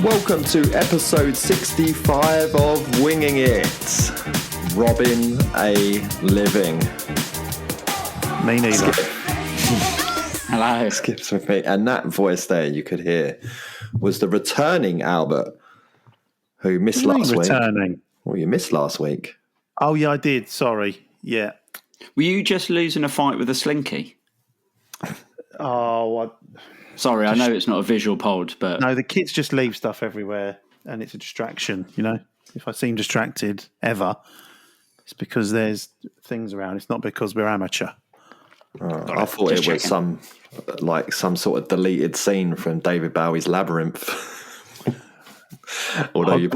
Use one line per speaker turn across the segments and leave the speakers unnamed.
welcome to episode 65 of Winging It. Robin A. Living.
Me neither.
Hello.
Skips with me. And that voice there you could hear was the returning Albert, who missed last week.
Returning?
Well, you missed last week.
Oh, yeah, I did. Sorry. Yeah.
Were you just losing a fight with a slinky?
Oh,
Sorry, I know it's not a visual pod, but...
No, the kids just leave stuff everywhere and it's a distraction, you know? If I seem distracted ever, it's because there's things around. It's not because we're amateur.
I thought it was some sort of deleted scene from David Bowie's Labyrinth. Although you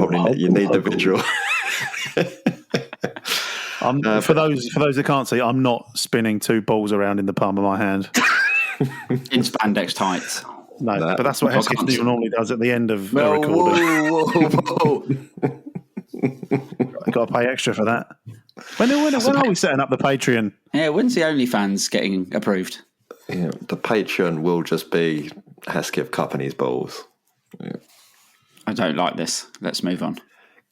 need the visual.
For those that can't see, I'm not spinning two balls around in the palm of my hand.
In spandex tights.
No, but that's what Hesketh normally does at the end of the recording.
Whoa.
I've got to pay extra for that. When are we setting up the Patreon?
Yeah, when's the OnlyFans getting approved?
Yeah, the Patreon will just be Hesketh cupping his balls. Yeah.
I don't like this. Let's move on.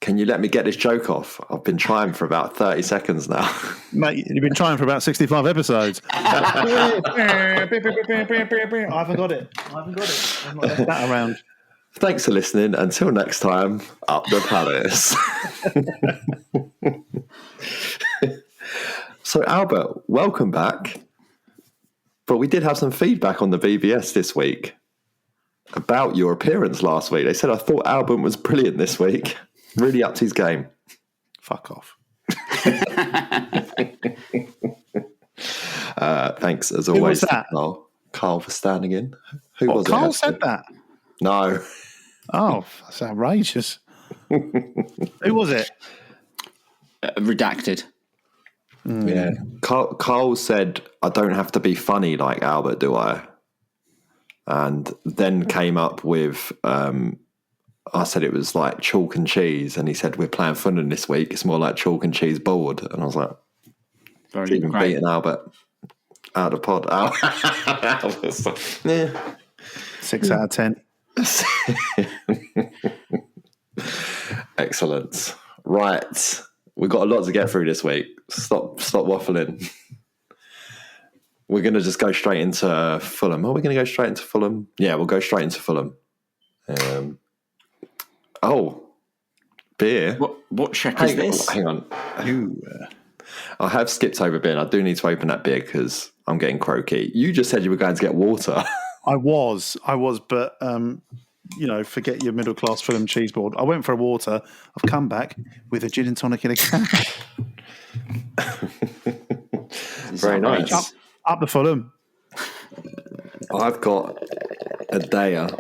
Can you let me get this joke off? I've been trying for about 30 seconds now.
Mate, you've been trying for about 65 episodes. I haven't got it. I've not left that around.
Thanks for listening. Until next time, up the palace. So, Albert, welcome back. But we did have some feedback on the BBS this week about your appearance last week. They said, I thought Albert was brilliant this week. Really upped his game.
Fuck off.
Thanks, as always,
was that?
Carl, for standing in. Who
What,
was it?
Carl said that?
No.
Oh, that's outrageous. Who was it?
Redacted.
Yeah. Carl said, I don't have to be funny like Albert, do I? And then came up with... I said it was like chalk and cheese, and he said we're playing Fulham this week. It's more like chalk and cheese board, and I was like,
Very
even
great.
beating Albert out of pod. Yeah,
6 out of 10.
Excellent. Right, we've got a lot to get through this week. Stop waffling. We're going to just go straight into Fulham. Are we going to go straight into Fulham? Yeah, we'll go straight into Fulham. Beer.
What check is this?
Hang on. I have skipped over beer. I do need to open that beer because I'm getting croaky. You just said you were going to get water.
I was, but forget your middle class Fulham cheese board. I went for a water. I've come back with a gin and tonic in a can.
Very nice.
Up the Fulham.
I've got a Daya.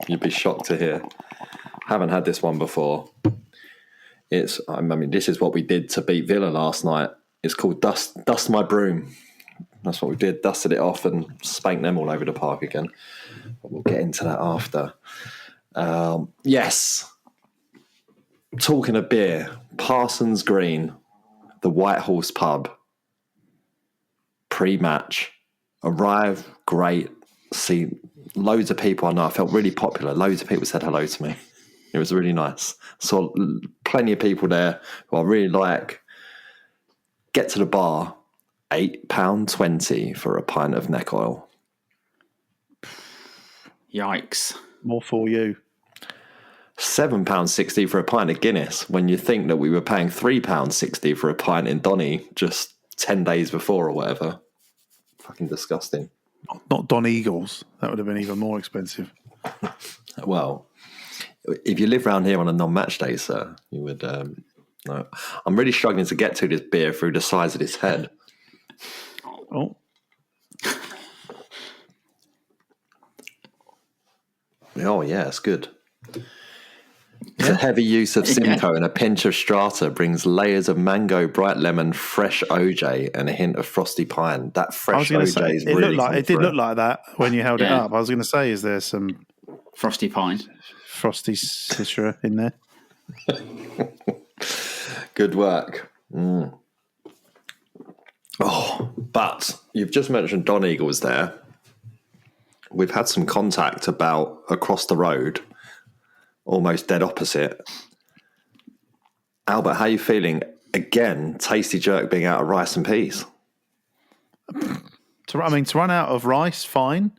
You'd be shocked to hear. Haven't had this one before. This is what we did to beat Villa last night. It's called Dust My Broom. That's what we did. Dusted it off and spanked them all over the park again. But we'll get into that after. Yes. Talking of beer, Parsons Green, the White Horse pub, pre-match, arrived, great. See, loads of people I know. I felt really popular. Loads of people said hello to me. It was really nice. Saw plenty of people there who I really like. Get to the bar, £8.20 for a pint of neck oil.
Yikes.
More for you.
£7.60 for a pint of Guinness when you think that we were paying £3.60 for a pint in Donny just 10 days before or whatever. Fucking disgusting.
Not Don Eagles. That would have been even more expensive.
Well, if you live around here on a non-match day, sir, you would... no. I'm really struggling to get to this beer through the size of this head.
Oh.
Oh, yeah, it's good. The heavy use of Simcoe and a pinch of Strata brings layers of mango, bright lemon, fresh OJ, and a hint of frosty pine. That fresh OJ is really
it did look like that when you held it up. I was going to say, is there some
frosty pine,
frosty citra in there?
Good work. Oh, but you've just mentioned Don Eagle was there. We've had some contact about across the road. almost dead opposite. Albert, how are you feeling? Again, tasty jerk being out of rice and peas.
To run out of rice, fine.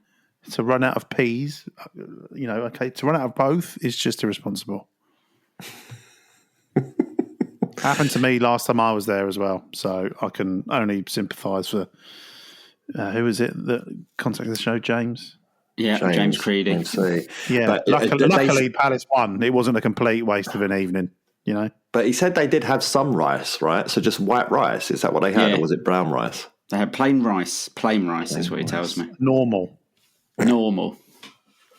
To run out of peas, okay. To run out of both is just irresponsible. Happened to me last time I was there as well, so I can only sympathise for who was it that contacted the show? James.
Yeah, James Creedy.
Yeah,
but
luckily Palace won. It wasn't a complete waste of an evening,
But he said they did have some rice, right? So just white rice. Is that what they had, or was it brown rice?
They had plain rice. Plain rice is what he tells me.
Normal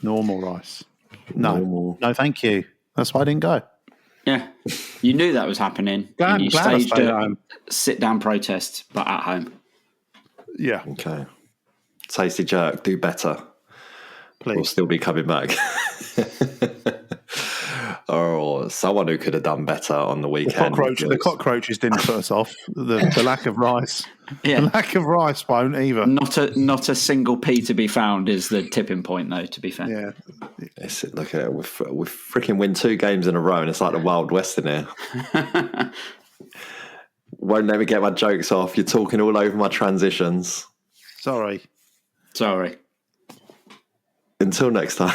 rice. No, thank you. That's why I didn't go.
Yeah, you knew that was happening.
Glad
you
I
staged
stayed at
a
home.
sit-down protest, but at home.
Yeah,
Okay. Tasty jerk, do better.
please.
We'll still be coming back. Or someone who could have done better on the weekend.
The cockroaches didn't put us off. The lack of rice.
Yeah.
The lack of rice won't either.
Not a single P to be found is the tipping point, though. To be fair,
Yeah.
Look at it. We've freaking win 2 games in a row, and it's like the Wild West in here. Won't let me get my jokes off. You're talking all over my transitions.
Sorry.
Until next time.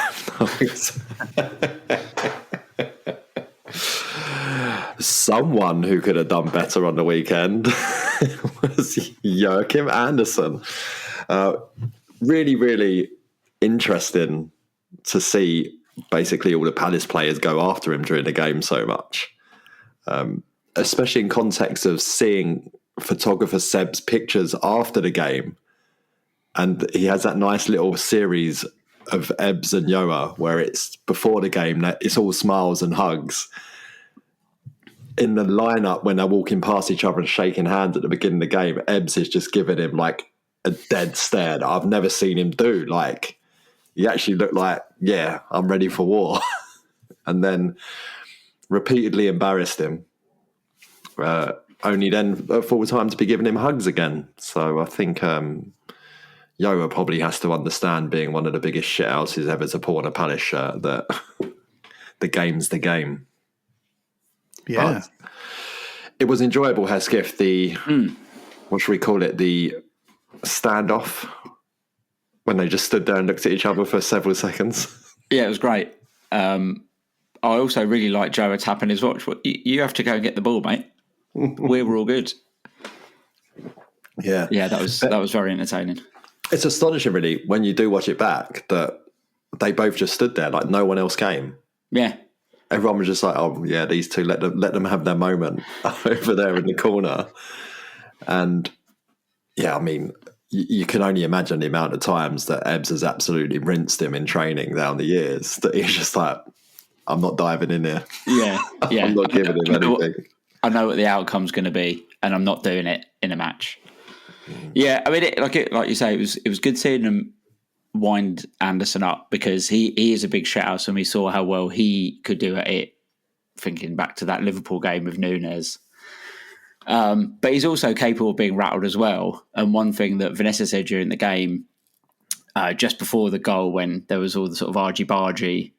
Someone who could have done better on the weekend was Joachim Andersen. Really, really interesting to see basically all the Palace players go after him during the game so much. Especially in context of seeing photographer Seb's pictures after the game. And he has that nice little series of Ebbs and Yoa where it's before the game that it's all smiles and hugs. In the lineup, when they're walking past each other and shaking hands at the beginning of the game, Ebbs is just giving him like a dead stare that I've never seen him do. Like, he actually looked like, yeah, I'm ready for war. And then repeatedly embarrassed him. Only then at full time to be giving him hugs again. So I think Yoa probably has to understand, being one of the biggest shithouses ever to pull on a Palace shirt, that the game's the game.
Yeah.
But it was enjoyable, Hesketh, what should we call it? The standoff when they just stood there and looked at each other for several seconds.
Yeah, it was great. I also really like Joe tapping his watch. You have to go and get the ball, mate. We were all good.
Yeah.
Yeah, that was very entertaining.
It's astonishing, really, when you do watch it back, that they both just stood there like no one else came.
Yeah.
Everyone was just like, oh, yeah, these two, let them have their moment over there in the corner. And, yeah, I mean, you can only imagine the amount of times that Ebbs has absolutely rinsed him in training down the years, that he's just like, I'm not diving in here.
Yeah, yeah.
I'm not giving him anything.
I know what the outcome's going to be, and I'm not doing it in a match. Yeah, I mean, like you say, it was good seeing them wind Andersen up, because he is a big shithouse, and we saw how well he could do at it, thinking back to that Liverpool game with Nunes. But he's also capable of being rattled as well. And one thing that Vanessa said during the game, just before the goal, when there was all the sort of argy-bargy,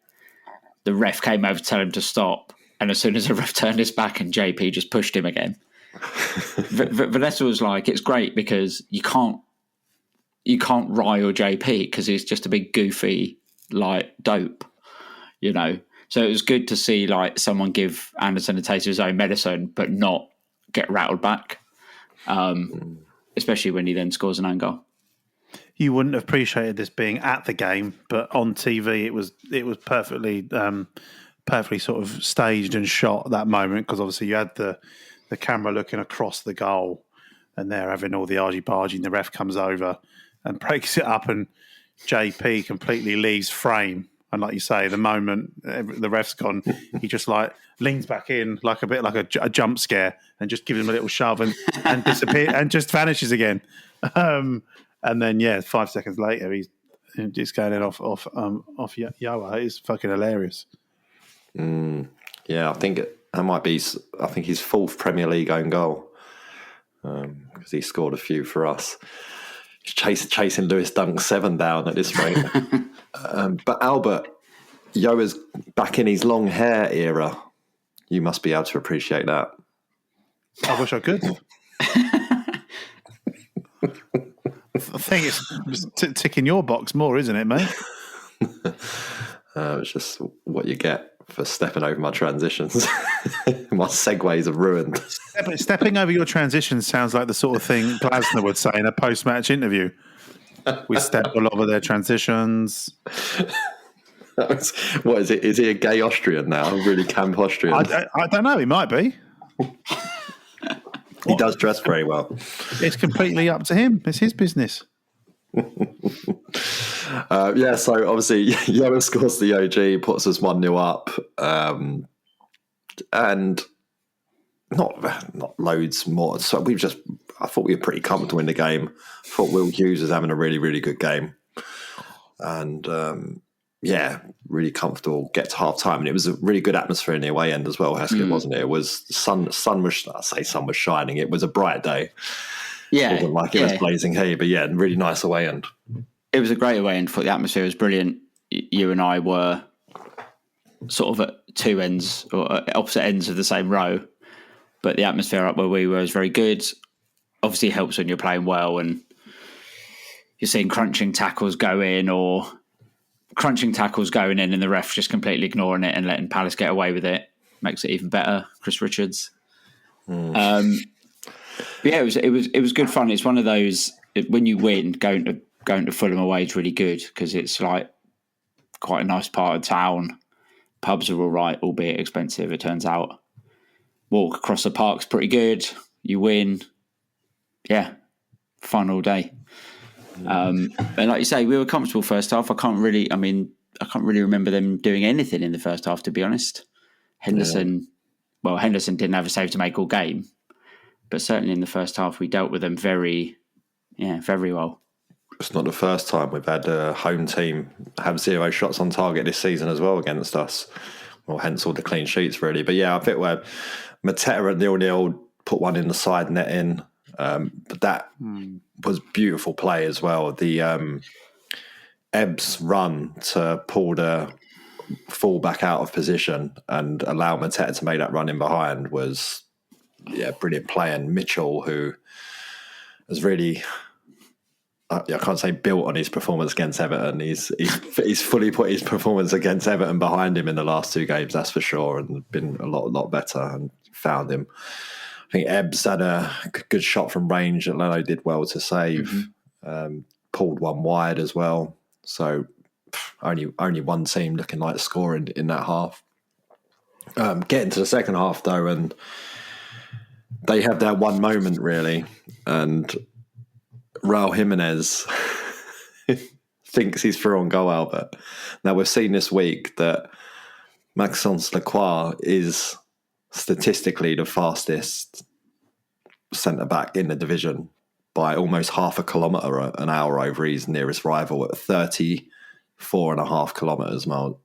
the ref came over to tell him to stop. And as soon as the ref turned his back, and JP just pushed him again. Vanessa was like, it's great because you can't rile JP because he's just a big goofy like dope, you know. So it was good to see like someone give Andersen a taste of his own medicine, but not get rattled back, especially when he then scores an own goal.
You wouldn't have appreciated this being at the game, but on TV it was perfectly sort of staged and shot, that moment, because obviously you had the camera looking across the goal, and they're having all the argy-bargy, and the ref comes over and breaks it up, and JP completely leaves frame. And like you say, the moment the ref's gone, he just like leans back in like a bit like a jump scare, and just gives him a little shove and disappears and just vanishes again. And then 5 seconds later, he's just going in off Yoa. It's fucking hilarious.
Yeah, I think that might be. I think his 4th Premier League own goal, because he scored a few for us. He's chasing Lewis Dunk's 7 down at this rate. But Albert, Yo is back in his long hair era. You must be able to appreciate that.
I wish I could. I think it's ticking your box more, isn't it, mate?
It's just what you get for stepping over my transitions. My segues are ruined.
Stepping over your transitions sounds like the sort of thing Glasner would say in a post-match interview. We step all over their transitions.
What is it? Is he a gay Austrian now? A really camp Austrian?
I don't know. He might be.
He does dress very well.
It's completely up to him. It's his business.
So obviously Yoa scores the OG, puts us 1-0 up, and not loads more. So I thought we were pretty comfortable in the game. I thought Will Hughes was having a really, really good game, and really comfortable. Get to half time, and it was a really good atmosphere in the away end as well. Hesketh, wasn't it? It was sun was shining. It was a bright day.
Yeah,
it wasn't like it was blazing heat, but really nice away end.
It was a great away end. The atmosphere was brilliant. You and I were sort of at two ends or opposite ends of the same row, but the atmosphere up where we were was very good. Obviously, it helps when you're playing well and you're seeing crunching tackles go in, or crunching tackles going in, and the ref just completely ignoring it and letting Palace get away with it. Makes it even better. Chris Richards. It was good fun. It's one of those, when you win, going to Fulham away is really good because it's like quite a nice part of town. Pubs are all right, albeit expensive, it turns out. Walk across the park's pretty good. You win. Yeah, fun all day. And like you say, we were comfortable first half. I can't really remember them doing anything in the first half, to be honest. Henderson didn't have a save to make all game, but certainly in the first half we dealt with them very well.
It's not the first time we've had a home team have 0 shots on target this season as well against us. Well, hence all the clean sheets, really. But yeah, I think where Mateta at 0-0 put one in the side net in. But that was beautiful play as well. The Ebbs run to pull the full-back out of position and allow Mateta to make that run in behind was brilliant play. And Mitchell, who has really, I can't say built on his performance against Everton. He's fully put his performance against Everton behind him in the last 2 games, that's for sure, and been a lot better and found him. I think Ebbs had a good shot from range that Leno did well to save. Pulled one wide as well. So only one team looking like scoring in that half. Getting to the second half though, and they have that one moment really, and Raul Jimenez thinks he's through on goal, Albert. Now we've seen this week that Maxence Lacroix is statistically the fastest centre-back in the division by almost half a kilometre an hour over his nearest rival at 34.5 kilometres miles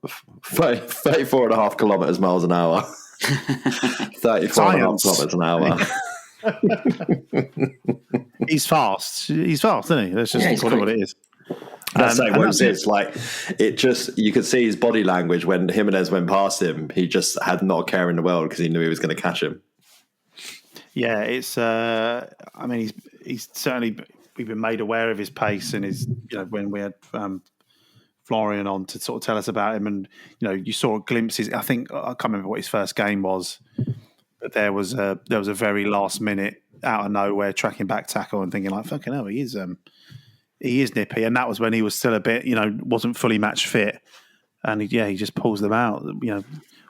an hour. 34.5 kilometres an hour.
He's fast, isn't he? That's just what it is.
That's like it just, you could see his body language when Jimenez went past him. He just had not a care in the world because he knew he was going to catch him.
Yeah, it's. He's certainly, we've been made aware of his pace and his. When we had Florian on to sort of tell us about him, and you saw glimpses. I can't remember what his first game was, but there was a very last minute out of nowhere tracking back tackle and thinking like, fucking hell, he is nippy, and that was when he was still a bit, wasn't fully match fit, and he just pulls them out,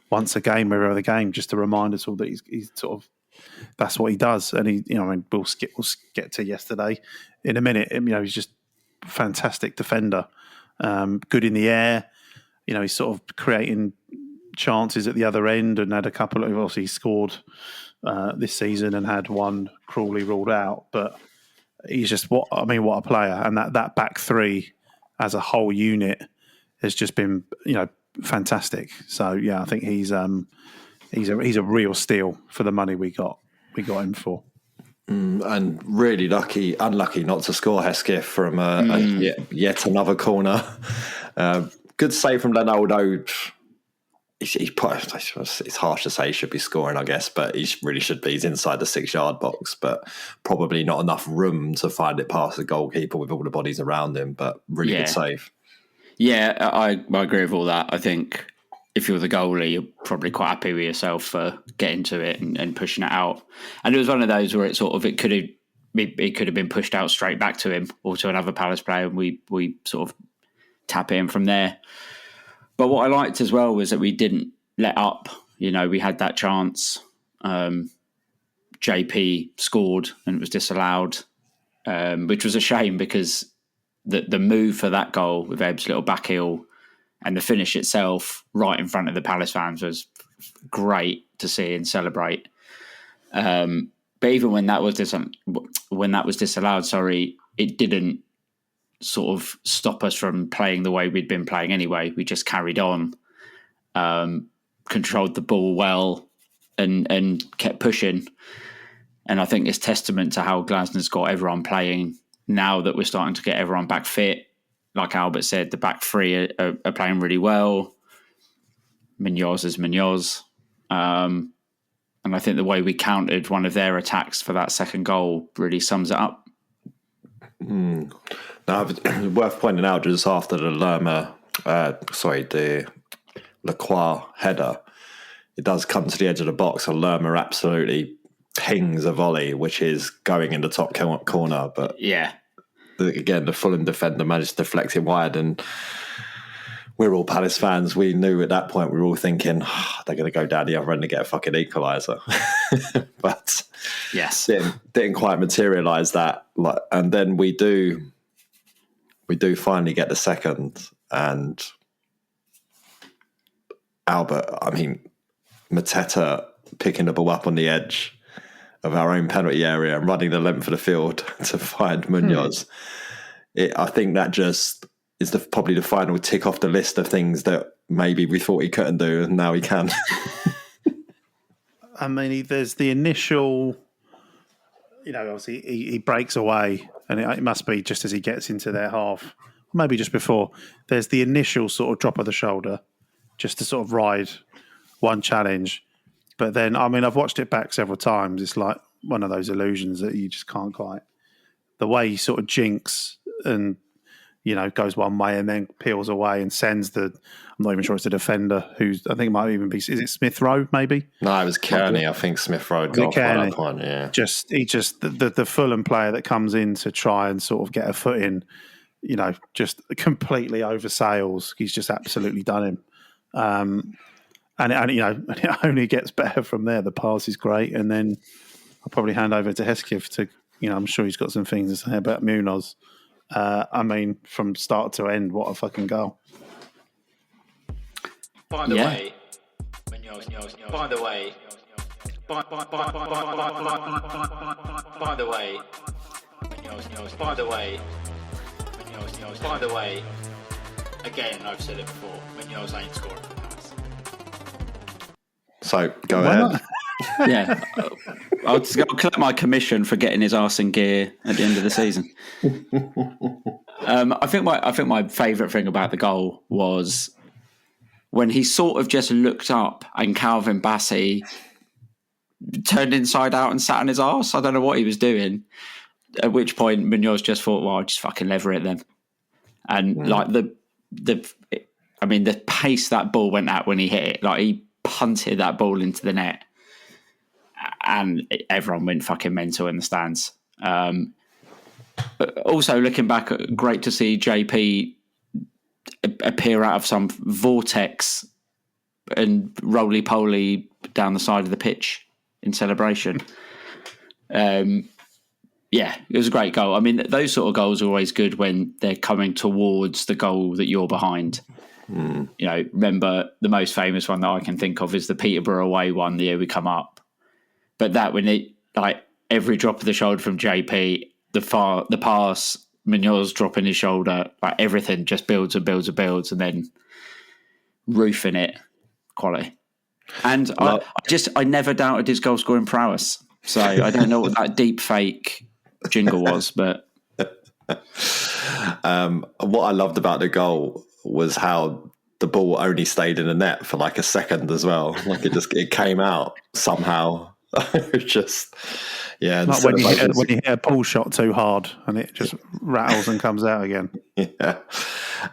once a game, every other game, just to remind us all that he's sort of, that's what he does, and we'll get to yesterday in a minute. He's just a fantastic defender, good in the air. He's sort of creating chances at the other end, and had a couple of, obviously he scored this season and had one cruelly ruled out, but. He's just what a player, and that back three as a whole unit has just been fantastic. So yeah, I think he's a real steal for the money we got him for.
And really unlucky not to score Hesketh from yet another corner. good save from Ronaldo. It's harsh to say he should be scoring, I guess, but he really should be. He's inside the 6-yard box, but probably not enough room to find it past the goalkeeper with all the bodies around him, but really good save.
Yeah, I agree with all that. I think if you're the goalie, you're probably quite happy with yourself for getting to it and pushing it out. And it was one of those where it could have been pushed out straight back to him or to another Palace player, and we sort of tap it in from there. But what I liked as well was that we didn't let up. You know, we had that chance. JP scored and it was disallowed, which was a shame because the move for that goal with Ebb's little back heel and the finish itself right in front of the Palace fans was great to see and celebrate. But even when that was disallowed, it didn't sort of stop us from playing the way we'd been playing anyway. We just carried on, controlled the ball well, and kept pushing. And I think it's testament to how Glasner's got everyone playing now that we're starting to get everyone back fit. Like Albert said, the back three are playing really well. Munoz is Munoz. And I think the way we countered one of their attacks for that second goal really sums it up.
Now, worth pointing out just after the the Lacroix header, it does come to the edge of the box and Lerma absolutely pings a volley, which is going in the top corner. But again, the Fulham defender managed to deflect it wide, and we're all Palace fans. We knew at that point, we were all thinking, they're going to go down the other end and get a fucking equaliser. But didn't quite materialise that. And then we do finally get the second, and Albert, Mateta picking the ball up on the edge of our own penalty area and running the length of the field to find Munoz. I think that just is probably the final tick off the list of things that maybe we thought he couldn't do, and now he can.
There's the initial, obviously he breaks away, and it must be just as he gets into their half, maybe just before. There's the initial sort of drop of the shoulder, just to sort of ride one challenge. But then, I've watched it back several times. It's like one of those illusions that you just can't quite. The way he sort of jinks and, goes one way and then peels away and sends I'm not even sure it's the defender who's, I think it might even be, is it Smith Rowe maybe?
No, it was Kearney. I think Smith Rowe got off on that point, yeah.
The Fulham player that comes in to try and sort of get a foot in, just completely oversails. He's just absolutely done him. And it only gets better from there. The pass is great. And then I'll probably hand over to Hesketh to, I'm sure he's got some things to say about Munoz. From start to end, what a fucking goal.
By the way, by the way, again, I've said it before, Munoz ain't scoring for Palace.
So, go ahead.
Yeah, I'll collect my commission for getting his arse in gear at the end of the season. I think my favourite thing about the goal was when he sort of just looked up and Calvin Bassey turned inside out and sat on his arse. I don't know what he was doing. At which point Munoz just thought, "Well, I'll just fucking lever it then." And like the pace that ball went at when he hit it, like he punted that ball into the net. And everyone went fucking mental in the stands. But also looking back, great to see JP appear out of some vortex and roly-poly down the side of the pitch in celebration. It was a great goal. Those sort of goals are always good when they're coming towards the goal that you're behind. Remember the most famous one that I can think of is the Peterborough away one the year we come up. But that when every drop of the shoulder from JP, the pass, Munoz dropping his shoulder, everything just builds and builds and builds, and then roofing it, quality. And I never doubted his goal scoring prowess. So I don't know what that deep fake jingle was, but
what I loved about the goal was how the ball only stayed in the net for like a second as well. Like it came out somehow. Just and
like when you hit a pull shot too hard and it just rattles and comes out again.
Yeah,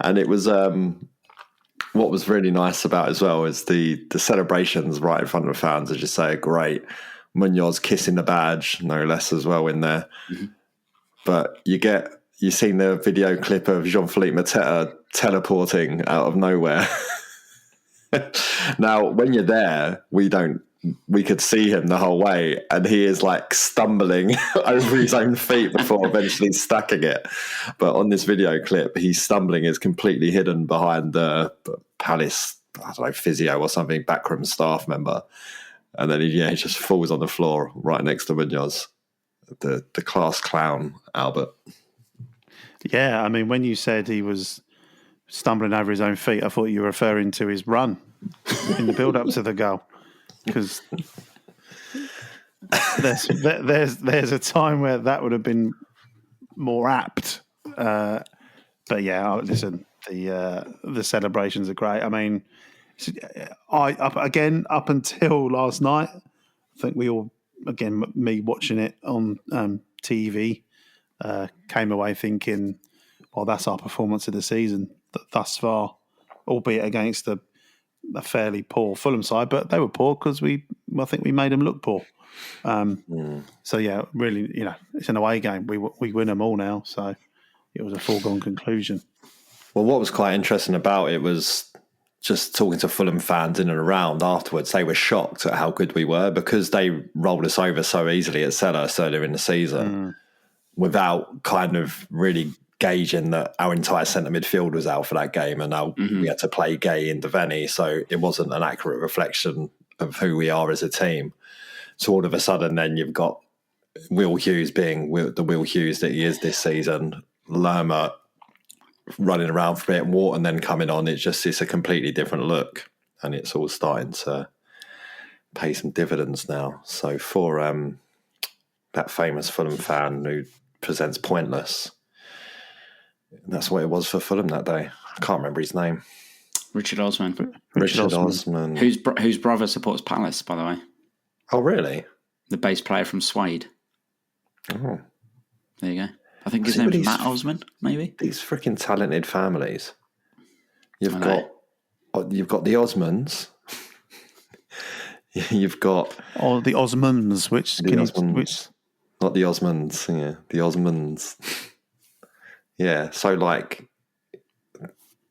and it was what was really nice about it as well is the celebrations right in front of the fans are just so great. Munoz kissing the badge, no less as well in there. Mm-hmm. But you've seen the video clip of Jean-Philippe Mateta teleporting out of nowhere. Now, when you're there, we could see him the whole way, and he is like stumbling over his own feet before eventually stacking it. But on this video clip, he's stumbling is completely hidden behind the Palace, I don't know, physio or something, backroom staff member. And then he just falls on the floor right next to Munoz, the class clown, Albert. Yeah,
I mean, when you said he was stumbling over his own feet, I thought you were referring to his run in the build-up to the goal. Because there's a time where that would have been more apt. But yeah, listen, the celebrations are great. I mean, up until last night, I think we all, again, me watching it on TV, came away thinking, well, that's our performance of the season thus far, albeit against a fairly poor Fulham side, but they were poor because I think we made them look poor. So yeah, really, it's an away game. We win them all now, so it was a foregone conclusion.
Well, what was quite interesting about it was just talking to Fulham fans in and around afterwards. They were shocked at how good we were because they rolled us over so easily at Selhurst earlier in the season without kind of really gauging that our entire centre midfield was out for that game and now we had to play Gay in Devaney, so it wasn't an accurate reflection of who we are as a team. So all of a sudden then you've got Will Hughes being the Will Hughes that he is this season, Lerma running around for a bit, Wharton then coming on. It's a completely different look and it's all starting to pay some dividends now. So for that famous Fulham fan who presents pointless, that's what it was for Fulham that day. I can't remember his name.
Richard Osman.
Richard Osman.
Whose brother supports Palace, by the way.
Oh, really?
The bass player from Suede.
Oh.
There you go. I think his name's Matt Osman, maybe.
These freaking talented families. You've got the Osmans. You've got...
the Osmonds,
Not the Osmonds, yeah. The Osmonds. Yeah, so like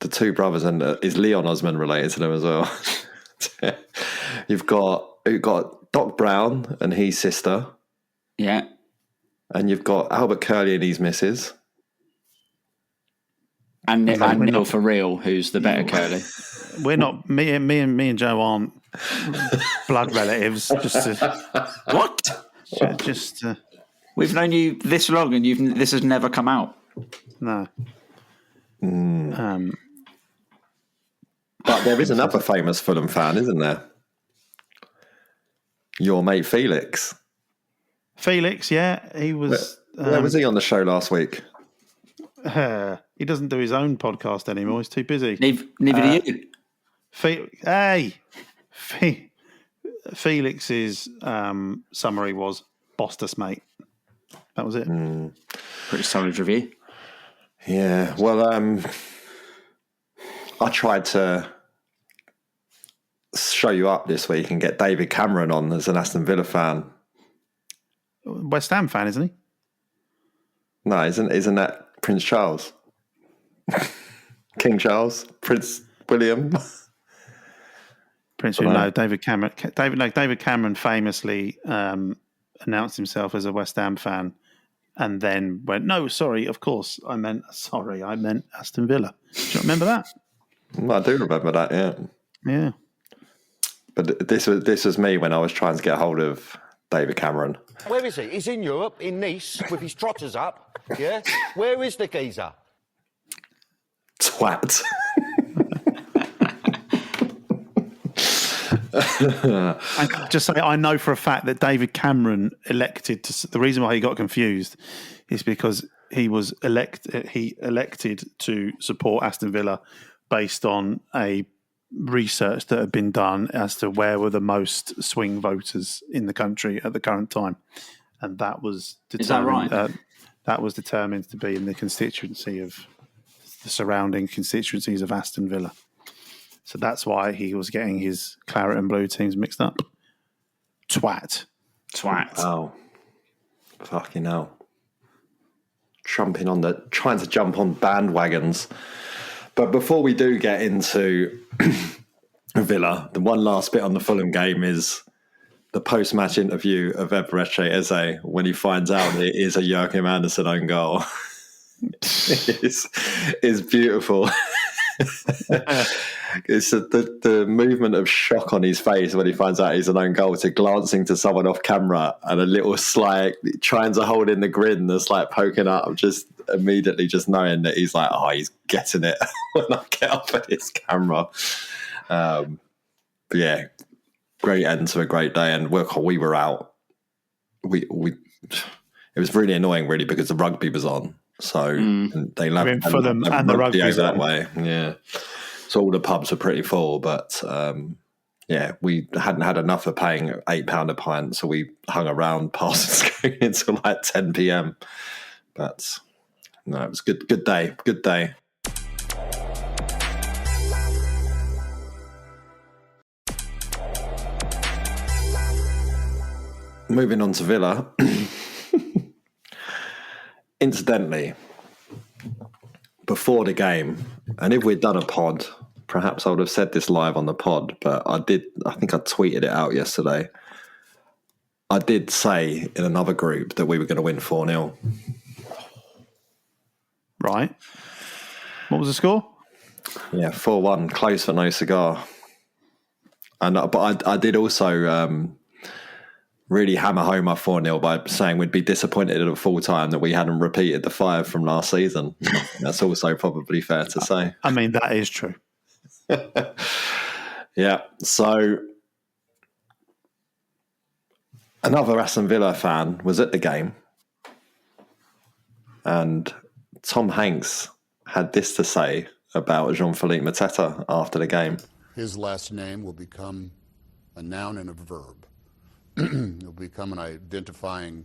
the two brothers, and is Leon Osman related to them as well? You've got Doc Brown and his sister.
Yeah.
And you've got Albert Curley and his missus.
And Neil for real, who's the better Curley.
We're not, me and Joe aren't blood relatives.
What? We've known you this long and this has never come out.
No.
But there is another famous Fulham fan, isn't there? Your mate Felix.
Felix, yeah. He was...
Where was he on the show last week?
He doesn't do his own podcast anymore. He's too busy.
Neither do you.
Felix's summary was Bostus, mate. That was it.
Pretty solid review.
Yeah, well, I tried to show you up this week and get David Cameron on as an Aston Villa fan.
West Ham fan, isn't he?
No, isn't that Prince Charles? King Charles? Prince William?
Prince William, no, David Cameron. David Cameron famously announced himself as a West Ham fan and then went, no, sorry, of course, I meant Aston Villa. Do you remember that?
I do remember that, yeah.
Yeah.
But this was me when I was trying to get hold of David Cameron.
Where is he? He's in Europe, in Nice, with his trotters up, yeah? Where is the geezer?
Twat.
I just say I know for a fact that David Cameron elected to. The reason why he got confused is because he elected to support Aston Villa based on a research that had been done as to where were the most swing voters in the country at the current time, and that was determined.
Is that right?
That was determined to be in the constituency of the surrounding constituencies of Aston Villa. So that's why he was getting his claret and blue teams mixed up. Twat.
Oh, fucking hell! Trying to jump on bandwagons. But before we do get into Villa, the one last bit on the Fulham game is the post-match interview of Eberechi Eze when he finds out it is a Joachim Andersen own goal. It's beautiful. It's the movement of shock on his face when he finds out he's an own goal, to glancing to someone off camera and a little slight trying to hold in the grin that's like poking up, just immediately just knowing that he's like, oh, he's getting it when I get up at his camera. But yeah, great end to a great day, and we were out. It was really annoying, really, because the rugby was on. So they love
Fulham and the rugby
over that way. Yeah. So all the pubs were pretty full, but yeah, we hadn't had enough of paying £8 a pint, so we hung around past the screen until like 10 p.m. But no, it was good day. Good day. Moving on to Villa. Incidentally, before the game, and if we'd done a pod, perhaps I would have said this live on the pod, but I think I tweeted it out yesterday. I did say in another group that we were going to win 4-0.
Right. What was the score?
Yeah, 4-1, close but no cigar. But I did also really hammer home our 4-0 by saying we'd be disappointed at full time that we hadn't repeated the 5 from last season. That's also probably fair to say.
I mean, that is true.
Yeah, so another Aston Villa fan was at the game, and Tom Hanks had this to say about Jean-Philippe Mateta after the game.
His last name will become a noun and a verb. It'll become an identifying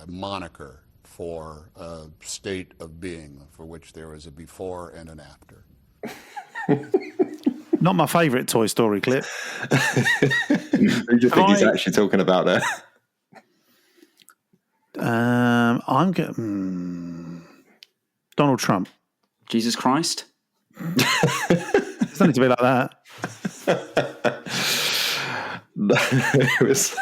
moniker for a state of being for which there is a before and an after.
Not my favourite Toy Story clip.
Who do you think he's actually talking about there?
I'm getting Donald Trump.
Jesus Christ.
It's not need to be like that.
It was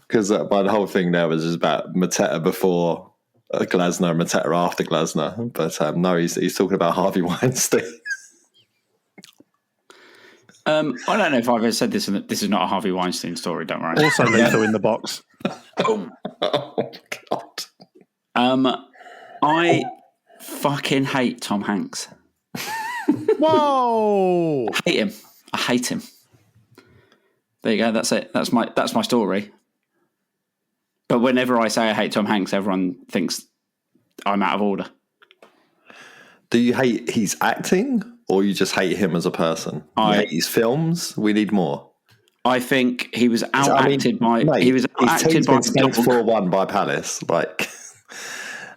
because by the whole thing there was just about Mateta before Glasner, Mateta after Glasner, but no, he's talking about Harvey Weinstein.
I don't know if I've ever said this, and this is not a Harvey Weinstein story. Don't worry.
Also, Lethal in the box.
Oh God!
I fucking hate Tom Hanks.
Whoa!
I hate him. There you go. That's it. That's my story. But whenever I say I hate Tom Hanks, everyone thinks I'm out of order.
Do you hate his acting, or you just hate him as a person? You hate his films? We need more.
I think he was outacted by.
Mate,
he was outacted by
4-1 by Palace, like,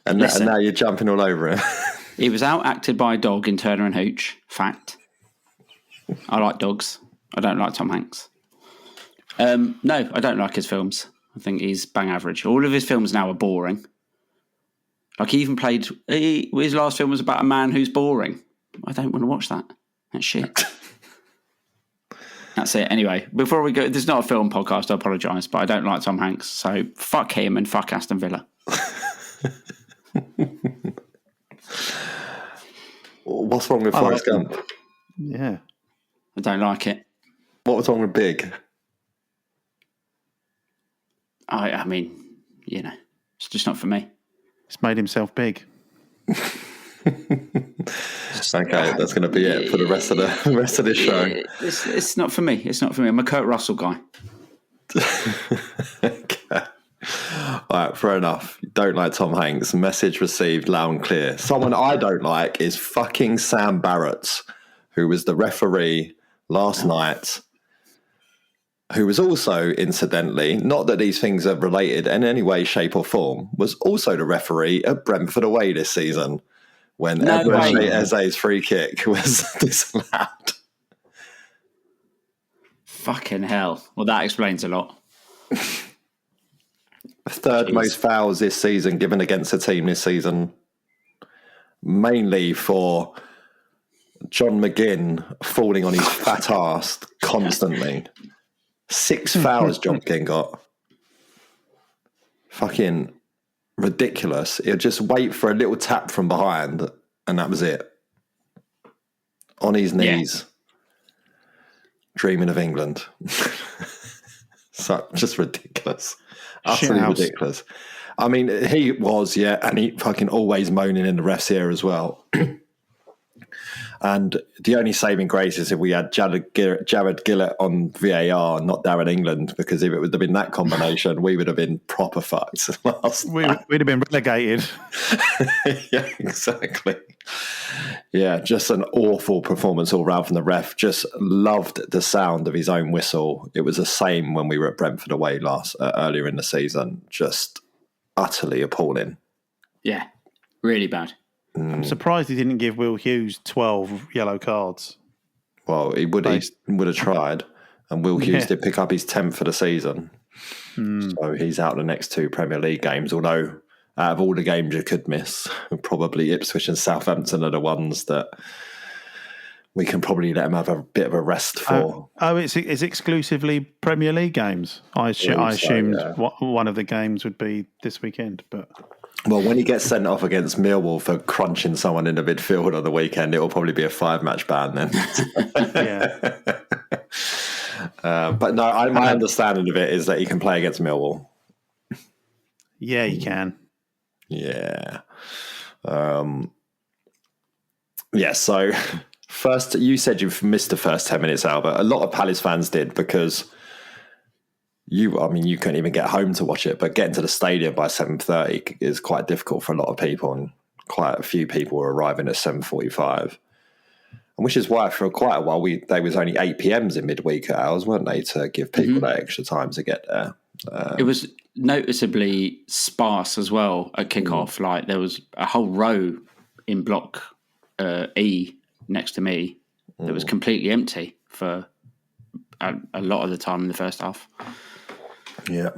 and now you're jumping all over him.
He was outacted by a dog in Turner and Hooch. Fact. I like dogs. I don't like Tom Hanks. No, I don't like his films. I think he's bang average. All of his films now are boring. Like he even played. His last film was about a man who's boring. I don't want to watch that. That's shit. That's it. Anyway, before we go, this is not a film podcast. I apologise, but I don't like Tom Hanks. So fuck him and fuck Aston Villa.
What's wrong with Forrest Gump?
Yeah.
I don't like it.
What was wrong with Big?
I mean, you know, it's just not for me.
He's made himself big.
Okay, that's going to be it for the rest of the show.
It's not for me. It's not for me. I'm a Kurt Russell guy.
Okay. All right, fair enough. don't like Tom Hanks. Message received loud and clear. Someone I don't like is fucking Sam Barrett, who was the referee last night, who was also, incidentally, not that these things are related in any way, shape or form, was also the referee at Brentford away this season when Eze's free kick was disallowed.
Fucking hell. Well, that explains a lot.
Third most fouls this season given against a team this season. Mainly for John McGinn falling on his fat arse constantly. 6 fouls John McGinn got. Fucking ridiculous. He'll just wait for a little tap from behind and that was it. On his knees. Dreaming of England. So just ridiculous. Utterly ridiculous. I mean, he was, and he fucking always moaning in the ref's ear as well. And the only saving grace is if we had Jared Gillett on VAR, not Darren England, because if it would have been that combination, we would have been proper fucked.
We'd have been relegated.
Yeah, exactly. Yeah, just an awful performance all round from the ref. Just loved the sound of his own whistle. It was the same when we were at Brentford away earlier in the season. Just utterly appalling.
Yeah, really bad.
I'm surprised he didn't give Will Hughes 12 yellow cards.
Well, he would have tried, and Will Hughes did pick up his 10th for the season. So he's out the next 2 Premier League games, although out of all the games you could miss, probably Ipswich and Southampton are the ones that we can probably let him have a bit of a rest for.
It's exclusively Premier League games. I assumed one of the games would be this weekend, but...
Well, when he gets sent off against Millwall for crunching someone in the midfield on the weekend, it will probably be a 5-match ban then.
Yeah.
But no, my understanding of it is that he can play against Millwall.
Yeah, he can.
Yeah. So first, you said you've missed the first 10 minutes, Albert. A lot of Palace fans did because... you couldn't even get home to watch it, but getting to the stadium by 7:30 is quite difficult for a lot of people, and quite a few people were arriving at 7:45. And which is why for quite a while they was only 8 p.m.s in midweek hours, weren't they, to give people that extra time to get there.
It was noticeably sparse as well at kickoff. Like there was a whole row in block E next to me that was completely empty for a lot of the time in the first half.
Yeah,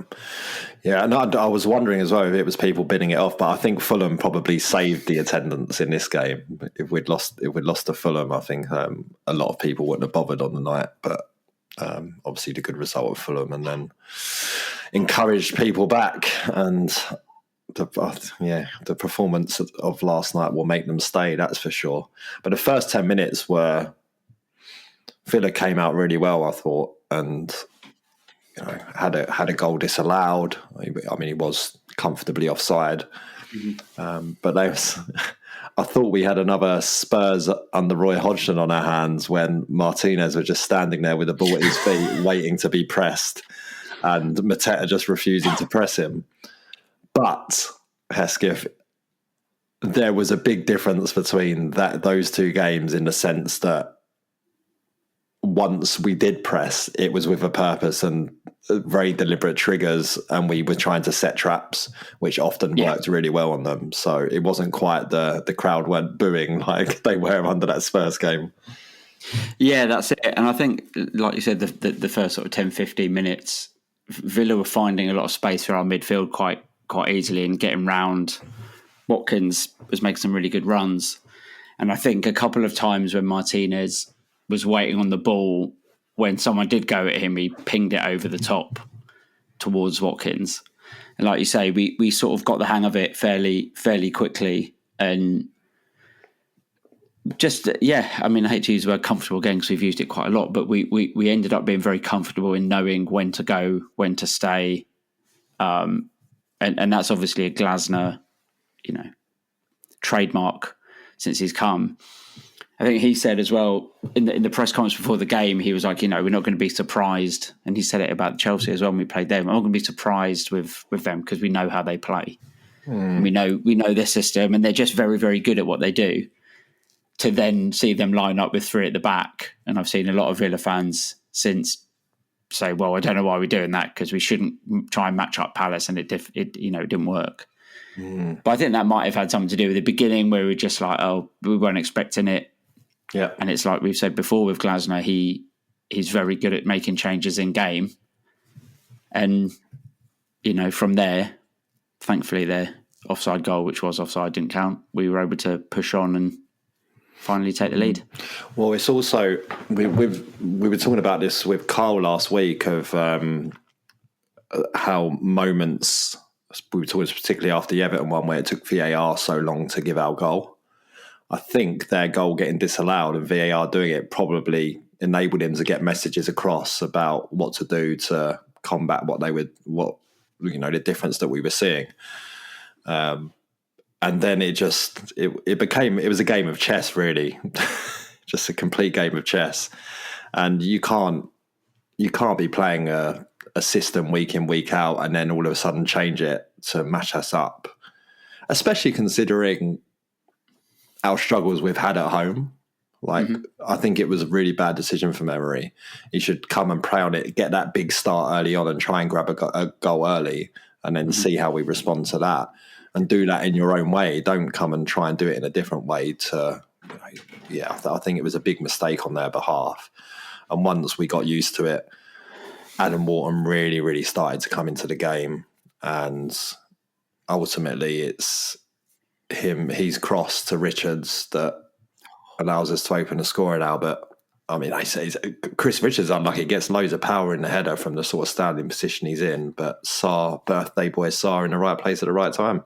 and I was wondering as well if it was people bidding it off, but I think Fulham probably saved the attendance in this game. If we'd lost to Fulham, I think a lot of people wouldn't have bothered on the night. But obviously, the good result of Fulham and then encouraged people back, and the performance of last night will make them stay. That's for sure. But the first 10 minutes were Villa came out really well, I thought, and. Had a goal disallowed. I mean, he was comfortably offside. But I thought we had another Spurs under Roy Hodgson on our hands when Martinez was just standing there with the ball at his feet, waiting to be pressed, and Mateta just refusing to press him. But Hesketh, there was a big difference between those 2 games in the sense that once we did press, it was with a purpose and very deliberate triggers, and we were trying to set traps, which often worked really well on them. So it wasn't quite the crowd weren't booing like they were under that Spurs game.
Yeah, that's it. And I think, like you said, the first sort of 10, 15 minutes, Villa were finding a lot of space for our midfield quite easily and getting round. Watkins was making some really good runs. And I think a couple of times when Martinez was waiting on the ball, when someone did go at him, he pinged it over the top towards Watkins. And like you say, we sort of got the hang of it fairly quickly. And just, I mean, I hate to use the word comfortable again because we've used it quite a lot, but we ended up being very comfortable in knowing when to go, when to stay. And that's obviously a Glasner, trademark since he's come. I think he said as well in the press conference before the game, he was like, we're not going to be surprised. And he said it about Chelsea as well when we played them. I'm not going to be surprised with them because we know how they play. And we know their system, and they're just very, very good at what they do. To then see them line up with 3 at the back, and I've seen a lot of Villa fans since say, "Well, I don't know why we're doing that because we shouldn't try and match up Palace," and it didn't work. But I think that might have had something to do with the beginning, where we were just like, "Oh, we weren't expecting it."
Yeah,
and it's like we've said before with Glasner, he's very good at making changes in game, and from there, thankfully, their offside goal, which was offside, didn't count. We were able to push on and finally take the lead.
Well, it's also we were talking about this with Carl last week of how moments we were talking particularly after the Everton one where it took VAR so long to give our goal. I think their goal getting disallowed and VAR doing it probably enabled him to get messages across about what to do to combat the difference that we were seeing. And then it was a game of chess, really, just a complete game of chess. And you can't be playing a system week in, week out, and then all of a sudden change it to match us up, especially considering our struggles we've had at home. I think it was a really bad decision from Emery. He should come and prey on it, get that big start early on and try and grab a goal early and then see how we respond to that. And do that in your own way. Don't come and try and do it in a different way. I think it was a big mistake on their behalf. And once we got used to it, Adam Wharton really, really started to come into the game. And ultimately, it's his cross to Richards that allows us to open the scoring now. But I mean, I say Chris Richards unlucky, gets loads of power in the header from the sort of standing position he's in. But birthday boy Sarr in the right place at the right time.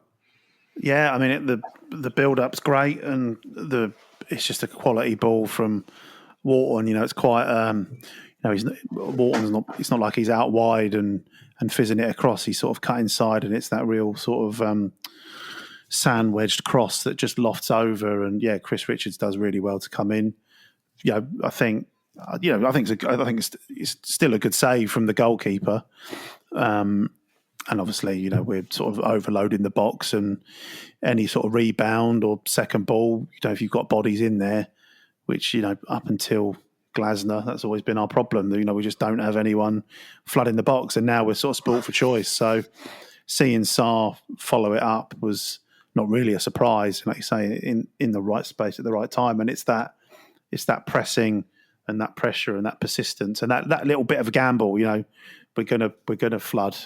Yeah, I mean the build-up's great, and it's just a quality ball from Wharton. It's quite Wharton's not. It's not like he's out wide and fizzing it across. He's sort of cut inside, and it's that real sort of sand wedged cross that just lofts over. And Chris Richards does really well to come in. I think it's still a good save from the goalkeeper. And obviously, we're sort of overloading the box, and any sort of rebound or second ball, if you've got bodies in there, which, up until Glasner, that's always been our problem. We just don't have anyone flooding the box, and now we're sort of spoilt for choice. So seeing Sarr follow it up was not really a surprise, like you say, in the right space at the right time. And it's that pressing and that pressure and that persistence and that little bit of a gamble. We're gonna flood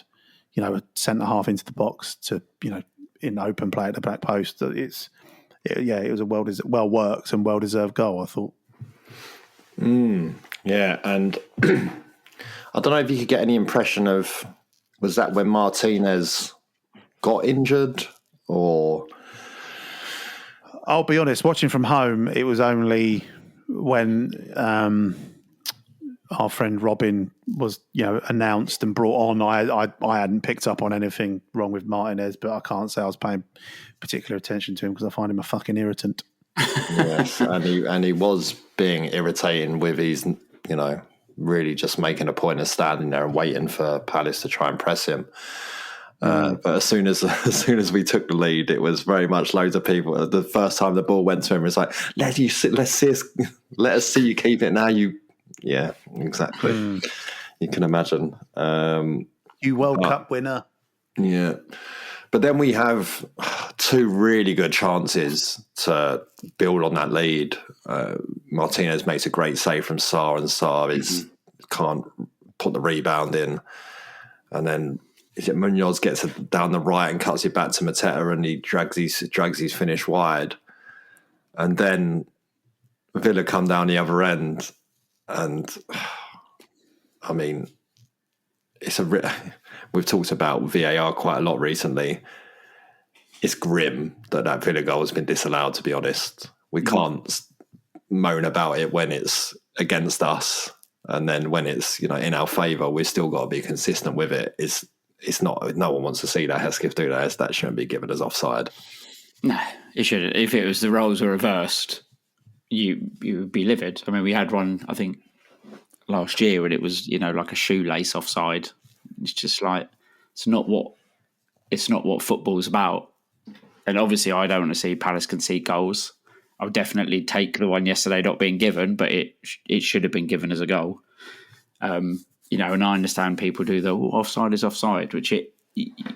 a centre half into the box to, in open play at the back post. It was a well worked and well deserved goal, I thought.
Yeah, and I don't know if you could get any impression of, was that when Martinez got injured or?
I'll be honest, watching from home, it was only when our friend Robin was, announced and brought on. I hadn't picked up on anything wrong with Martinez, but I can't say I was paying particular attention to him because I find him a fucking irritant.
Yes, and he was being irritating with his, really just making a point of standing there and waiting for Palace to try and press him. But as soon as we took the lead, it was very much loads of people. The first time the ball went to him, it was like, let us see you keep it now. Yeah, exactly. You can imagine.
You World Cup winner.
Yeah. But then we have 2 really good chances to build on that lead. Martinez makes a great save from Sarr, and Sarr can't put the rebound in. And then Munoz gets it down the right and cuts it back to Mateta, and he drags his finish wide. And then Villa come down the other end. And I mean, we've talked about VAR quite a lot recently. It's grim that Villa goal has been disallowed, to be honest. We can't moan about it when it's against us, and then when it's in our favour, we've still got to be consistent with it. It's not. No one wants to see that Hesketh do that. That shouldn't be given as offside.
No, it shouldn't. If it was the roles were reversed, you would be livid. I mean, we had one, I think, last year when it was, like a shoelace offside. It's just like it's not what football's about. and obviously I don't want to see Palace concede goals. I'll definitely take the one yesterday not being given, but it should have been given as a goal. And I understand people do the offside is offside, which it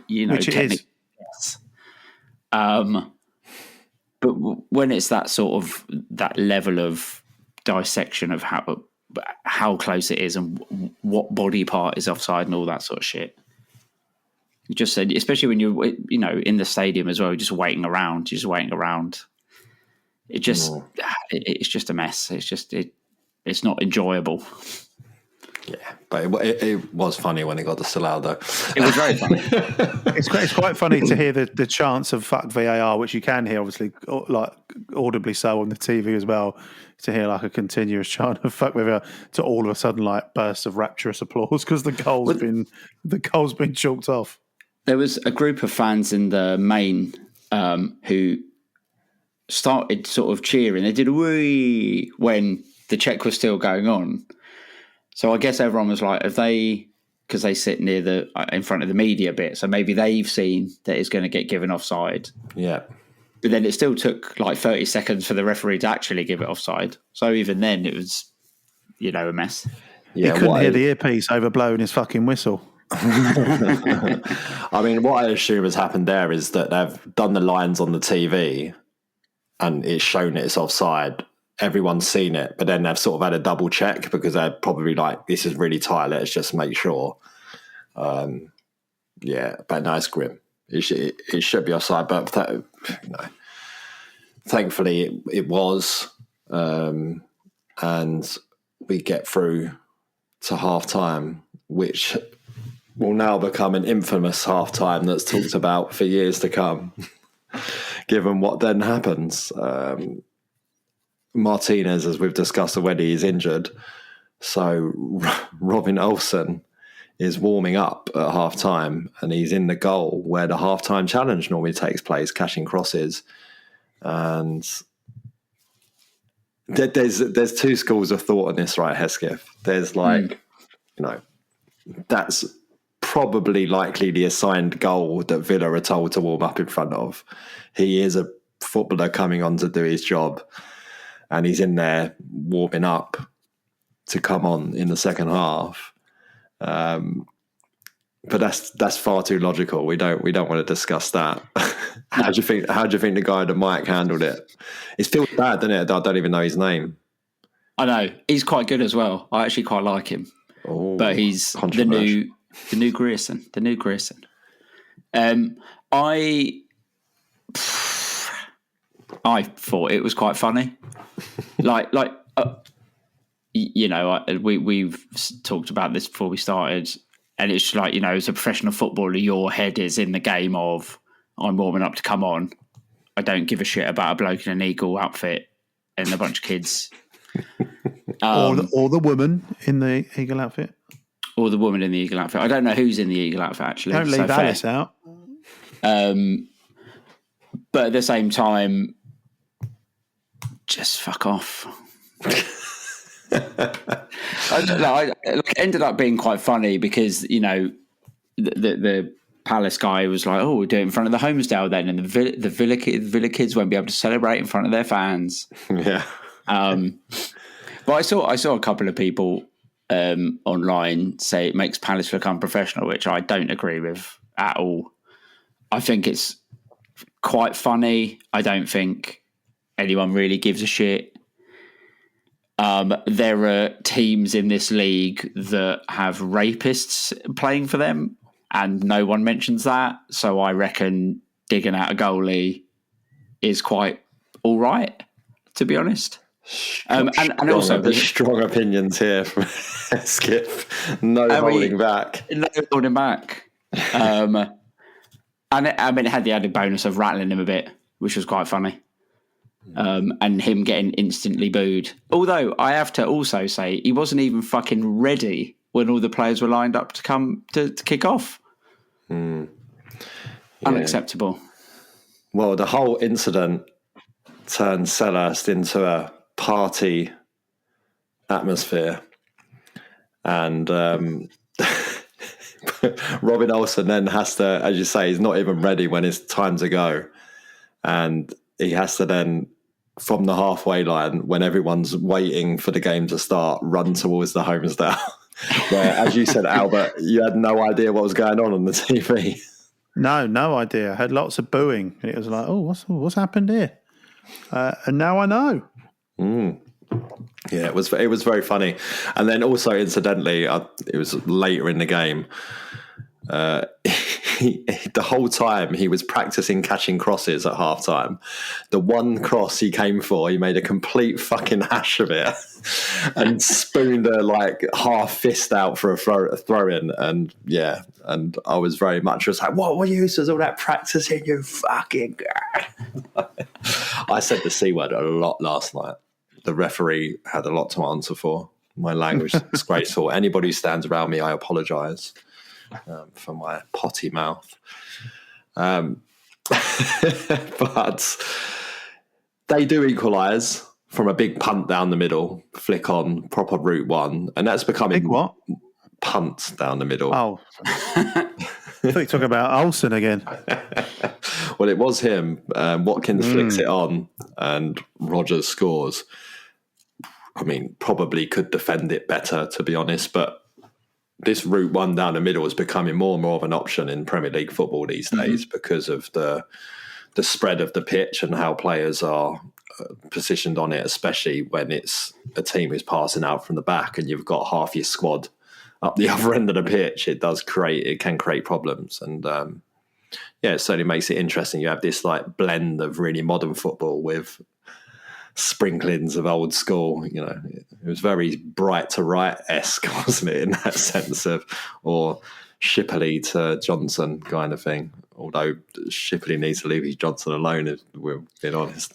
technically is. But when it's that sort of that level of dissection of how close it is and what body part is offside and all that sort of shit, you just said, especially when you're in the stadium as well, just waiting around. It's just a mess. It's not enjoyable.
Yeah, but it was funny when it got to Selhurst, though.
It was very funny.
It's quite funny to hear the chants of "fuck VAR," which you can hear, obviously, like audibly so on the TV as well. To hear like a continuous chant of "fuck VAR" to all of a sudden like bursts of rapturous applause because the goal's been chalked off.
There was a group of fans in the main who started sort of cheering. They did a wee when the check was still going on. So I guess everyone was like, because they sit near in front of the media bit, so maybe they've seen that it's going to get given offside.
Yeah.
But then it still took like 30 seconds for the referee to actually give it offside. So even then it was, a mess.
Yeah, he couldn't hear the earpiece overblowing his fucking whistle.
I mean, what I assume has happened there is that they've done the lines on the TV and it's shown it's offside. Everyone's seen it, but then they've sort of had a double check because they're probably like, this is really tight, let's just make sure. But no, it's grim. It should be offside, but thankfully it was. And we get through to half-time, which will now become an infamous half-time that's talked about for years to come, given what then happens. Martinez, as we've discussed already, is injured. So Robin Olsen is warming up at half-time and he's in the goal where the half-time challenge normally takes place, catching crosses. And there's two schools of thought on this, right, Hesketh? There's that's probably likely the assigned goal that Villa are told to warm up in front of. He is a footballer coming on to do his job. And he's in there warming up to come on in the second half, but that's far too logical. We don't want to discuss that. How do you think the guy at the mic handled it? It feels bad, doesn't it? I don't even know his name.
I know he's quite good as well. I actually quite like him, but he's the new Grierson. The new Grierson. I thought it was quite funny. We've talked about this before we started, and it's like, as a professional footballer, your head is in the game of, I'm warming up to come on. I don't give a shit about a bloke in an Eagle outfit and a bunch of kids.
Or the woman in the Eagle outfit.
Or the woman in the Eagle outfit. I don't know who's in the Eagle outfit, actually.
Don't leave Alice out.
But at the same time, just fuck off. It ended up being quite funny because, the Palace guy was like, "Oh, we'll do it in front of the Homesdale then," and the Villa kids won't be able to celebrate in front of their fans.
Yeah.
But I saw a couple of people online say it makes Palace look unprofessional, which I don't agree with at all. I think it's quite funny. I don't think anyone really gives a shit. There are teams in this league that have rapists playing for them, and no one mentions that. So I reckon digging out a goalie is quite all right, to be honest. And also,
there's strong opinions here from Skip. No holding back.
No holding back. And it had the added bonus of rattling him a bit, which was quite funny. And him getting instantly booed. Although I have to also say he wasn't even fucking ready when all the players were lined up to come to kick off.
Yeah.
Unacceptable.
Well, the whole incident turned Selhurst into a party atmosphere. And Robin Olsen then has to, as you say, he's not even ready when it's time to go. and he has to then, from the halfway line, when everyone's waiting for the game to start, run towards the Homesdale. Where, as you said, Albert, you had no idea what was going on the TV.
No idea. I had lots of booing. It was like, oh, what's happened here? And now I know.
Yeah, it was very funny. And then also, incidentally, it was later in the game. The whole time he was practicing catching crosses at half time. The one cross he came for, he made a complete fucking hash of it and spooned a half fist out for a throw in. And yeah, and I was very much just like, what use was all that practicing, you fucking guy? I said the C word a lot last night. The referee had a lot to answer for. My language is disgraceful. Anybody who stands around me, I apologise. For my potty mouth. But they do equalise from a big punt down the middle, flick on, proper route one. And that's becoming...
Big what?
Punt down the middle.
Oh. I thought you were talking about Olsen again.
Well, it was him. Watkins flicks it on and Rogers scores. I mean, probably could defend it better, to be honest, but this route one down the middle is becoming more and more of an option in Premier League football these days because of the spread of the pitch and how players are positioned on it, especially when it's a team who's passing out from the back and you've got half your squad up the other end of the pitch. It can create problems. And it certainly makes it interesting. You have this blend of really modern football with sprinklings of old school. It was very Bright to Right-esque, wasn't it, in that sense of, or Shipley to Johnson kind of thing. Although Shipley needs to leave his Johnson alone, if we're being honest.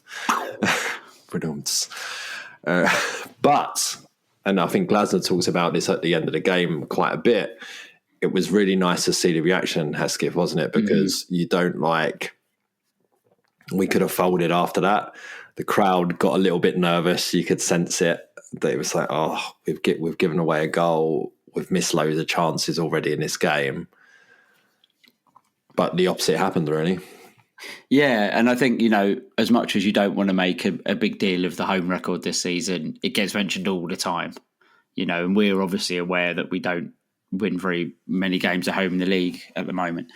But, and I think Glasner talks about this at the end of the game quite a bit, it was really nice to see the reaction, Hesketh, wasn't it? Because you don't we could have folded after that. The crowd got a little bit nervous. You could sense it. They was like, oh, we've given away a goal. We've missed loads of chances already in this game. But the opposite happened, really.
Yeah, and I think, as much as you don't want to make a big deal of the home record this season, it gets mentioned all the time. And we're obviously aware that we don't win very many games at home in the league at the moment.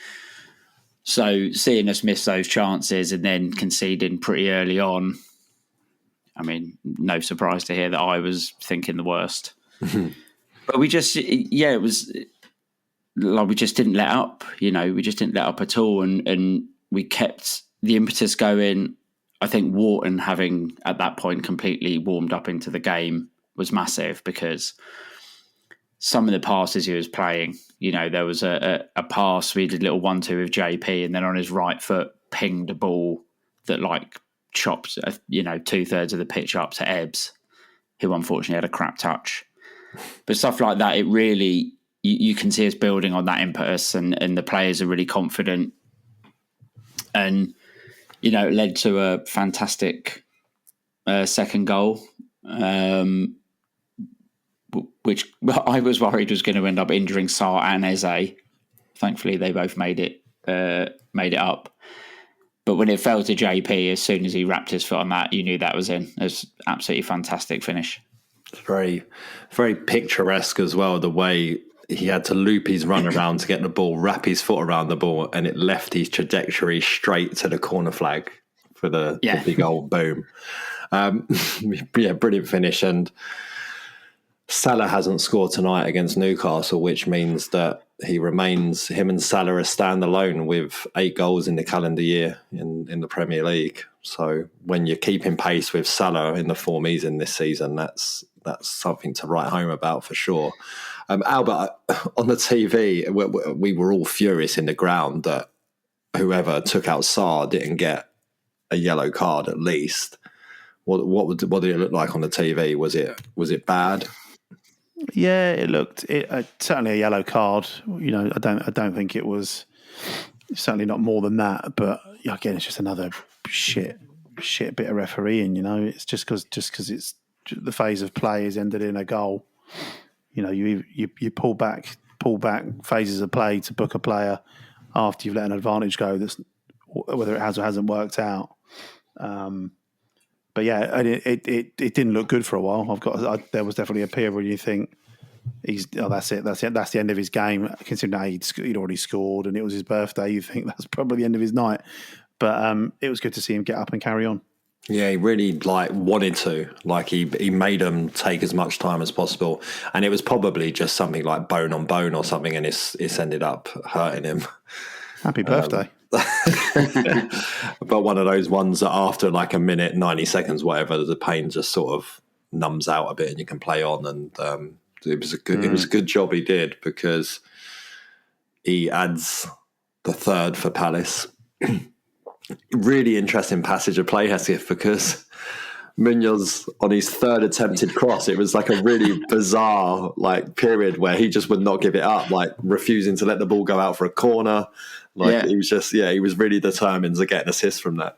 So seeing us miss those chances and then conceding pretty early on, I mean, no surprise to hear that I was thinking the worst. But we just, it was like we just didn't let up, we just didn't let up at all. And we kept the impetus going. I think Wharton having at that point completely warmed up into the game was massive because some of the passes he was playing, there was a pass, we did a little 1-2 with JP, and then on his right foot pinged a ball that chopped, 2/3 of the pitch up to Ebbs, who unfortunately had a crap touch. But stuff like that, it really, you can see us building on that impetus and the players are really confident. And, it led to a fantastic second goal, which I was worried was going to end up injuring Sarr and Eze. Thankfully, they both made it up. But when it fell to JP, as soon as he wrapped his foot on that, you knew that was in. It was absolutely fantastic finish.
It's very, very picturesque as well, the way he had to loop his run around to get the ball, wrap his foot around the ball, and it left his trajectory straight to the corner flag for the big old boom. Brilliant finish. And Salah hasn't scored tonight against Newcastle, which means that him and Salah are standalone with 8 goals in the calendar year in the Premier League. So when you're keeping pace with Salah in the form he's in this season, that's something to write home about for sure. Albert, on the TV, we were all furious in the ground that whoever took out Sarr didn't get a yellow card at least. What did it look like on the TV? Was it bad?
Yeah, it looked certainly a yellow card. I don't think it was, certainly not more than that. But again, it's just another shit bit of refereeing. It's just because it's the phase of play has ended in a goal. You pull back phases of play to book a player after you've let an advantage go. That's whether it has or hasn't worked out. But yeah, and it didn't look good for a while. There was definitely a period where you think that's it. That's the end of his game. Considering that he'd already scored and it was his birthday, you think that's probably the end of his night. But it was good to see him get up and carry on.
Yeah, he really wanted to. He made them take as much time as possible, and it was probably just something like bone on bone or something, and it's ended up hurting him.
Happy birthday!
But one of those ones that after like a minute, 90 seconds, whatever, the pain just sort of numbs out a bit, and you can play on. And it was a good job he did, because he adds the third for Palace. Really interesting passage of play, Hesketh, because Munoz on his third attempted cross, it was like a really bizarre period where he just would not give it up, refusing to let the ball go out for a corner. He was just, he was really determined to get an assist from that.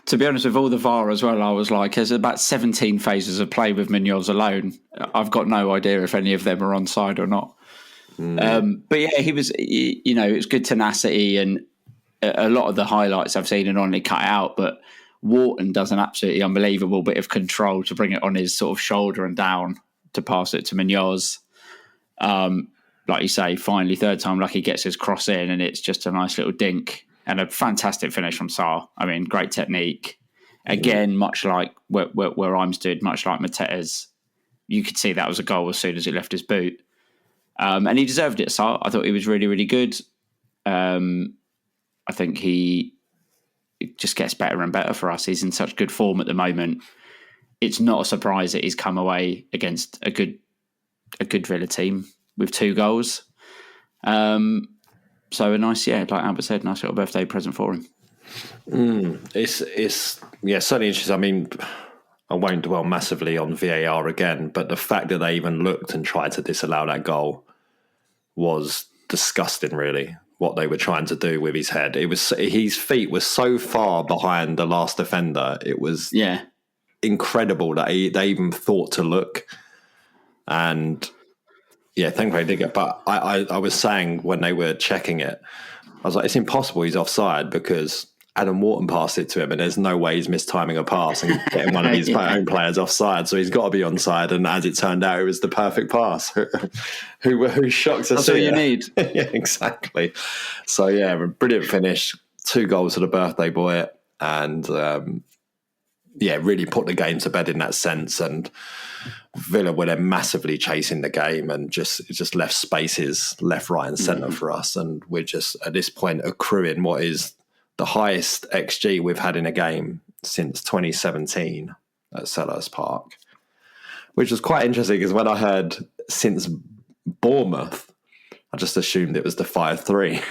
To be honest, with all the VAR as well, I was like, there's about 17 phases of play with Munoz alone. I've got no idea if any of them are onside or not. But yeah, he was, it was good tenacity, and a lot of the highlights I've seen and only cut out, but Wharton does an absolutely unbelievable bit of control to bring it on his sort of shoulder and down to pass it to Munoz. Like you say, finally, third time lucky, gets his cross in, and it's just a nice little dink and a fantastic finish from Sarr. I mean, great technique. Again, much like where I'm stood, much like Mateta's, you could see that was a goal as soon as it left his boot. And he deserved it, Sarr. I thought he was really, really good. I think it just gets better and better for us. He's in such good form at the moment. It's not a surprise that he's come away against a good Villa team with 2 goals. So a nice, like Albert said, nice little birthday present for him.
It's certainly interesting. I mean, I won't dwell massively on VAR again, but the fact that they even looked and tried to disallow that goal was disgusting, really. What they were trying to do with his head. His feet were so far behind the last defender. It was incredible that they even thought to look. And thankfully they did get. But I was saying when they were checking it, I was like, it's impossible he's offside, because Adam Wharton passed it to him, and there's no way he's mistiming a pass and getting one of his own players offside. So he's got to be onside. And as it turned out, it was the perfect pass. Who shocked us?
That's all you need.
Yeah, exactly. So brilliant finish. 2 goals to the birthday boy, and really put the game to bed in that sense. And Villa were then massively chasing the game, and just left spaces left, right, and centre for us. And we're just at this point accruing what is the highest XG we've had in a game since 2017 at Selhurst Park, which was quite interesting, because when I heard since Bournemouth, I just assumed it was the 5-3.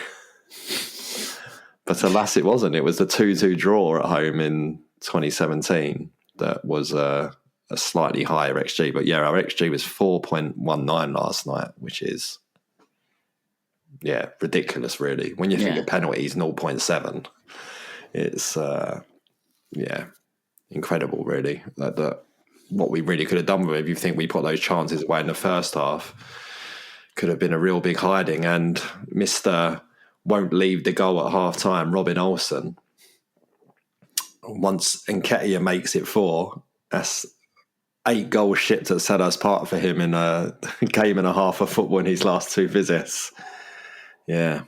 But alas, it wasn't. It was the 2-2 draw at home in 2017 that was a slightly higher XG. But our XG was 4.19 last night, which is ridiculous, really. When you think of penalties, 0.7. It's incredible, really. That what we really could have done with it, if you think we put those chances away in the first half, could have been a real big hiding. And Mr. won't leave the goal at half time, Robin Olsen, once Nketiah makes it 4, that's 8 goals shipped at Selhurst Park for him in a game and a half of football in his last 2 visits. Yeah,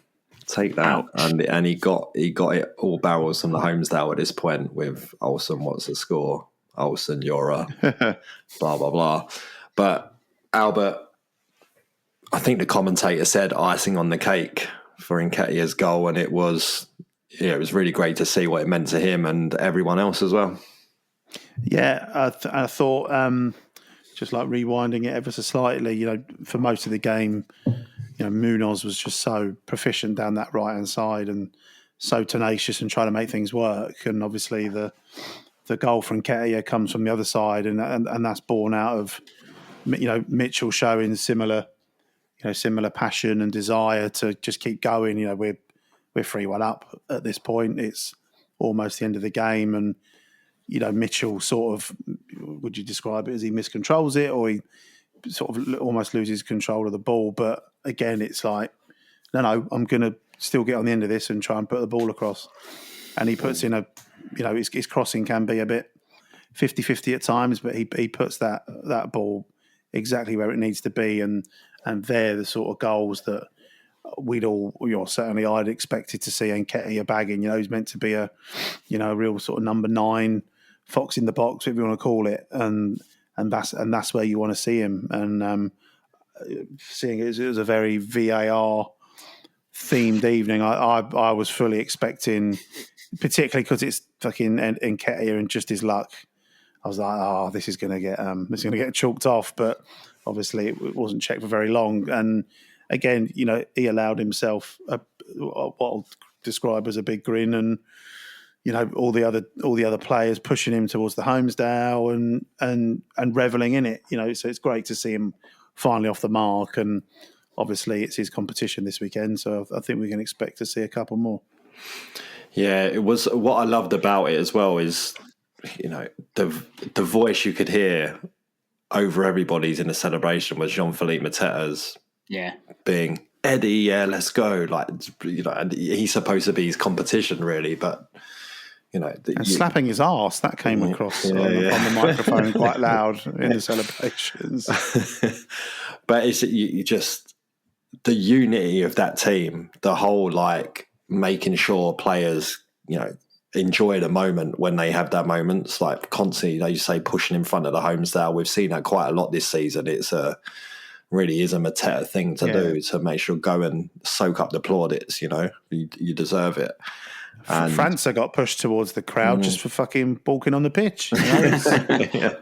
take that.
Ouch.
And he got it all barrels from the Homesdale at this point with Olsen. What's the score? Olsen, you're a blah, blah, blah. But Albert, I think the commentator said icing on the cake for Nketiah's goal, and it was really great to see what it meant to him and everyone else as well. Yeah,
I thought just like rewinding it ever so slightly, for most of the game, Munoz was just so proficient down that right-hand side and so tenacious and trying to make things work. And obviously the goal from Nketiah comes from the other side, and that's born out of Mitchell showing similar passion and desire to just keep going. We're 3-1 up at this point. It's almost the end of the game, and Mitchell sort of, would you describe it as he miscontrols it, or he sort of almost loses control of the ball? But again, it's like, no, I'm going to still get on the end of this and try and put the ball across. And he puts in a his crossing can be a bit 50-50 at times, but he puts that ball exactly where it needs to be, and they're the sort of goals that we'd all, certainly I'd expected to see Nketiah bagging. He's meant to be a real sort of number 9 fox in the box, whatever you want to call it, and that's where you want to see him. And seeing it was a very VAR themed evening, I was fully expecting, particularly because it's fucking Nketiah and just his luck. I was like, this is going to get chalked off, but obviously it wasn't checked for very long. And again, he allowed himself what I'll describe as a big grin, and all the other players pushing him towards the Holmesdale and reveling in it. So it's great to see him finally off the mark, and obviously it's his competition this weekend, so I think we can expect to see a couple more. Yeah,
it was. What I loved about it as well is, the voice you could hear over everybody's in the celebration was Jean-Philippe Mateta's being Eddie, let's go. And he's supposed to be his competition, really, but
slapping his arse, that came across on the microphone quite loud in the celebrations.
But it's you just the unity of that team, the whole making sure players, enjoy the moment when they have that moments, constantly, you say, pushing in front of the Holmesdale. We've seen that quite a lot this season. It's really is a Mateta thing to do, to make sure go and soak up the plaudits. You deserve it. And
França got pushed towards the crowd just for fucking balking on the pitch.
Yeah.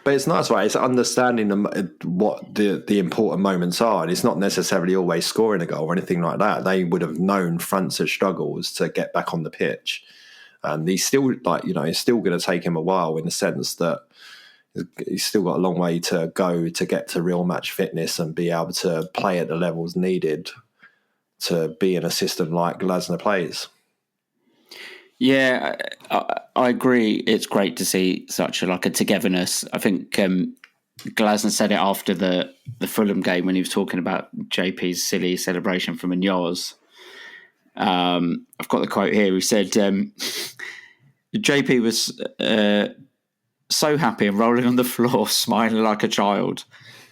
But it's nice, right? It's understanding what the important moments are, and it's not necessarily always scoring a goal or anything like that. They would have known France's struggles to get back on the pitch, and he's still it's still going to take him a while, in the sense that he's still got a long way to go to get to real match fitness and be able to play at the levels needed to be in a system like Glasner plays.
Yeah, I agree. It's great to see such a togetherness. I think Glasner said it after the Fulham game when he was talking about JP's silly celebration from Munoz. I've got the quote here. He said, JP was so happy and rolling on the floor, smiling like a child.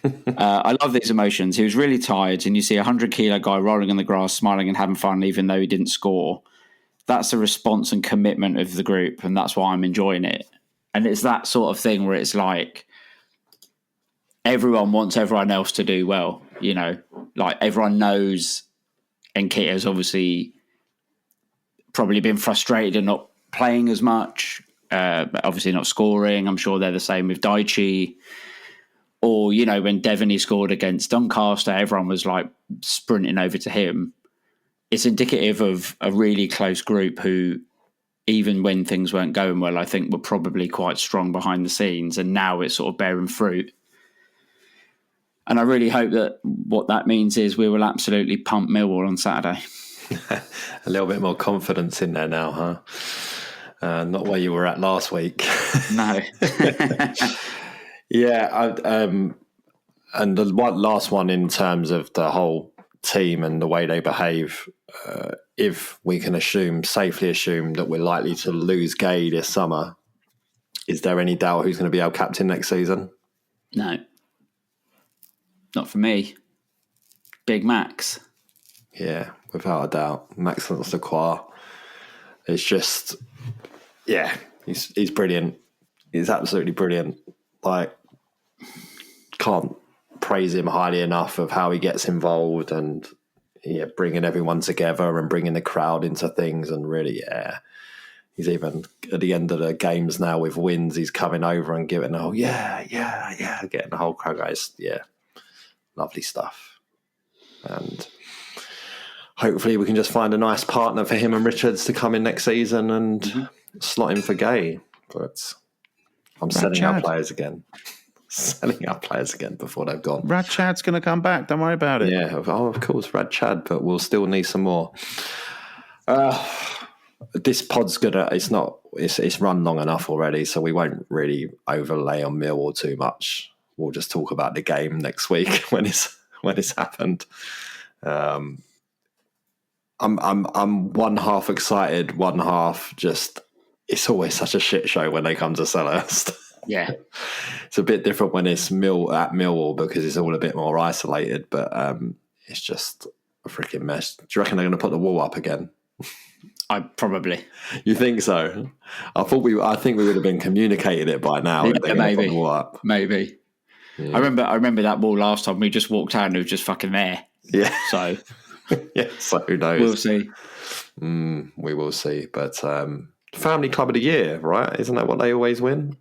I love these emotions. He was really tired, and you see a 100-kilo guy rolling on the grass, smiling and having fun, even though he didn't score. That's a response and commitment of the group, and that's why I'm enjoying it. And it's that sort of thing where it's everyone wants everyone else to do well, everyone knows Nketiah's obviously probably been frustrated and not playing as much, obviously not scoring. I'm sure they're the same with Daichi. Or, when Devaney scored against Doncaster, everyone was sprinting over to him. It's indicative of a really close group who, even when things weren't going well, I think were probably quite strong behind the scenes, and now it's sort of bearing fruit. And I really hope that what that means is we will absolutely pump Millwall on Saturday.
A little bit more confidence in there now, huh? Not where you were at last week.
No.
Yeah, and the last one in terms of the whole team and the way they behave, if we can safely assume that we're likely to lose Gay this summer, is there any doubt who's going to be our captain next season?
No. Not for me. Big Max.
Yeah, without a doubt. Max Lacroix. It's just, he's brilliant. He's absolutely brilliant. Can't praise him highly enough of how he gets involved and bringing everyone together and bringing the crowd into things. And really, he's even at the end of the games now with wins, he's coming over and giving, getting the whole crowd, guys. Yeah, lovely stuff. And hopefully we can just find a nice partner for him and Richards to come in next season and slot him for Gay. But I'm selling our players again. Selling our players again before they've gone.
Rad Chad's going to come back. Don't worry about it.
Yeah, of course, Rad Chad, but we'll still need some more. This pod's it's run long enough already, so we won't really overlay on Millwall too much. We'll just talk about the game next week when it's happened. I'm one half excited, one half just it's always such a shit show when they come to Selhurst.
Yeah.
It's a bit different when it's at Millwall because it's all a bit more isolated, but it's just a freaking mess. Do you reckon they're going to put the wall up again?
I probably.
You think so? I think we would have been communicating it by now.
Yeah,
if they're
maybe.
put the wall up.
Maybe.
Yeah.
I remember that wall last time. We just walked out and it was just fucking there.
Yeah.
So
yeah. So who knows?
we'll see.
We will see. But Family Club of the Year, right? Isn't that what they always win?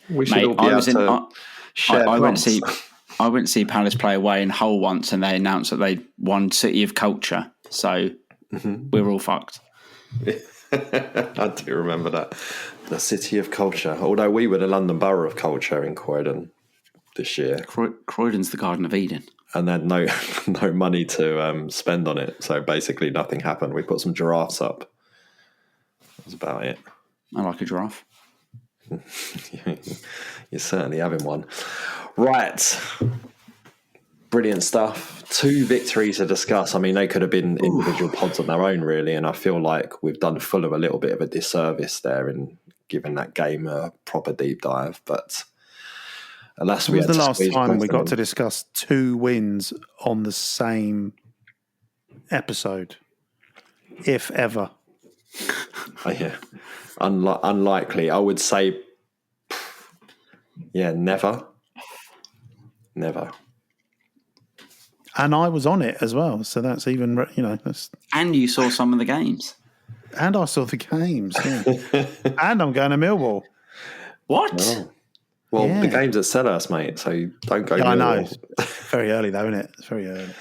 We should all be able to share.
I went to see Palace play away in Hull once, and they announced that they won City of Culture. So we're all fucked.
I do remember that. The City of Culture. Although we were the London Borough of Culture in Croydon this year.
Croydon's the Garden of Eden.
And then no money to spend on it. So basically nothing happened. We put some giraffes up. That's about it.
I like a giraffe.
You're certainly having one. Right. Brilliant stuff. 2 victories to discuss. I mean, they could have been individual pods on their own, really. And I feel like we've done Fulham a little bit of a disservice there in giving that game a proper deep dive. But alas,
it was the last time we got to discuss 2 wins on the same episode, if ever.
Oh, yeah. Unlikely. I would say, never. Never.
And I was on it as well, so that's even, that's...
And you saw some of the games.
And I saw the games, yeah. And I'm going to Millwall.
What?
Oh. Well,
Yeah.
the game's at Selhurst, mate, so you don't go.
Yeah, I know.
Millwall.
It's very early, though, isn't it? It's very early.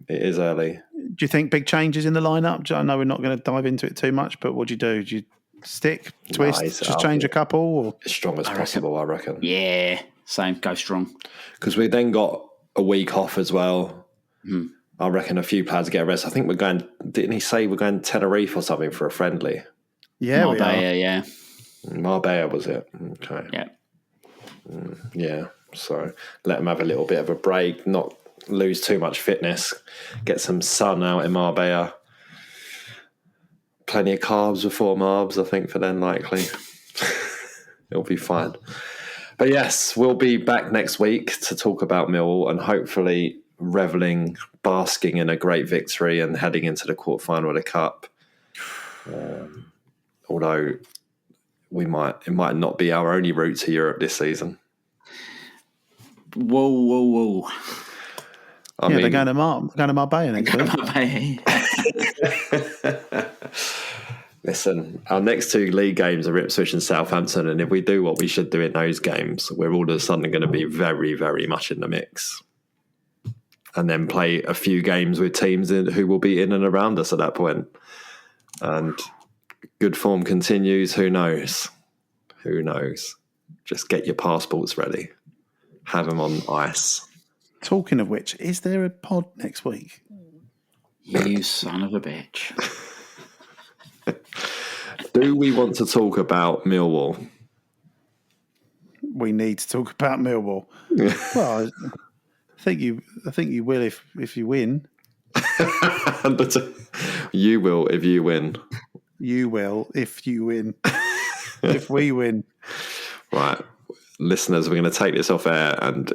It is early.
Do you think big changes in the lineup? I know we're not going to dive into it too much, but what do you do? Do you stick, twist, just change a couple? Or?
As strong as possible, I reckon.
Yeah, same. Go strong.
Because we then got a week off as well. I reckon a few players get a rest. I think we're going. Didn't he say we're going to Tenerife or something for a friendly?
Yeah,
Marbella, yeah.
Marbella was it? Okay.
Yeah.
Yeah. So let them have a little bit of a break, not lose too much fitness, get some sun out in Marbella. Plenty of carbs before Marbs, I think, for them likely. It'll be fine. But yes, we'll be back next week to talk about Millwall and hopefully revelling, basking in a great victory and heading into the quarterfinal of the Cup. Although it might not be our only route to Europe this season.
Whoa.
I mean,
they're going to Marbella next week.
Listen, our next 2 league games are Ipswich and Southampton, and if we do what we should do in those games, we're all of a sudden going to be very, very much in the mix. And then play a few games with teams who will be in and around us at that point. And good form continues, who knows? Who knows? Just get your passports ready. Have them on ice.
Talking of which, is there a pod next week?
You son of a bitch.
Do we want to talk about Millwall?
We need to talk about Millwall. Well, I think you will if you win.
But you will if you win.
You will if you win. If we win.
Right. Listeners, we're going to take this off air and